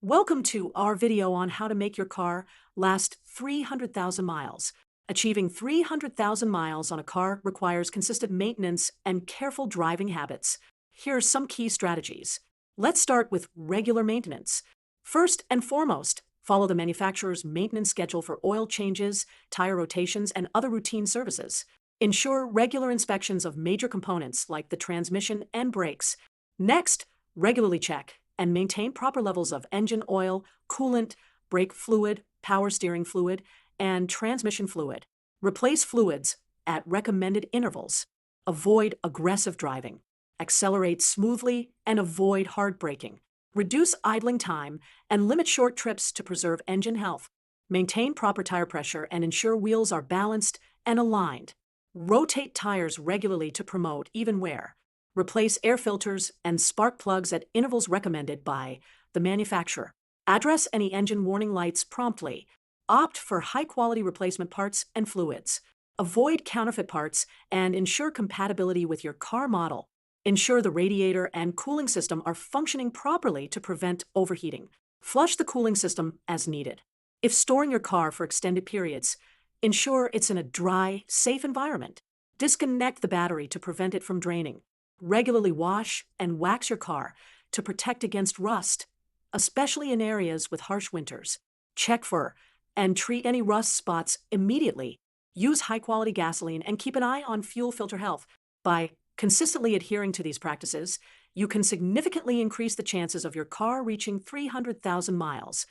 Welcome to our video on how to make your car last 300,000 miles. Achieving 300,000 miles on a car requires consistent maintenance and careful driving habits. Here are some key strategies. Let's start with regular maintenance. First and foremost, follow the manufacturer's maintenance schedule for oil changes, tire rotations, and other routine services. Ensure regular inspections of major components like the transmission and brakes. Next, regularly check and maintain proper levels of engine oil, coolant, brake fluid, power steering fluid, and transmission fluid. Replace fluids at recommended intervals. Avoid aggressive driving. Accelerate smoothly and avoid hard braking. Reduce idling time and limit short trips to preserve engine health. Maintain proper tire pressure and ensure wheels are balanced and aligned. Rotate tires regularly to promote even wear. Replace air filters and spark plugs at intervals recommended by the manufacturer. Address any engine warning lights promptly. Opt for high-quality replacement parts and fluids. Avoid counterfeit parts and ensure compatibility with your car model. Ensure the radiator and cooling system are functioning properly to prevent overheating. Flush the cooling system as needed. If storing your car for extended periods, ensure it's in a dry, safe environment. Disconnect the battery to prevent it from draining. Regularly wash and wax your car to protect against rust, especially in areas with harsh winters. Check for and treat any rust spots immediately. Use high-quality gasoline and keep an eye on fuel filter health. By consistently adhering to these practices, you can significantly increase the chances of your car reaching 300,000 miles.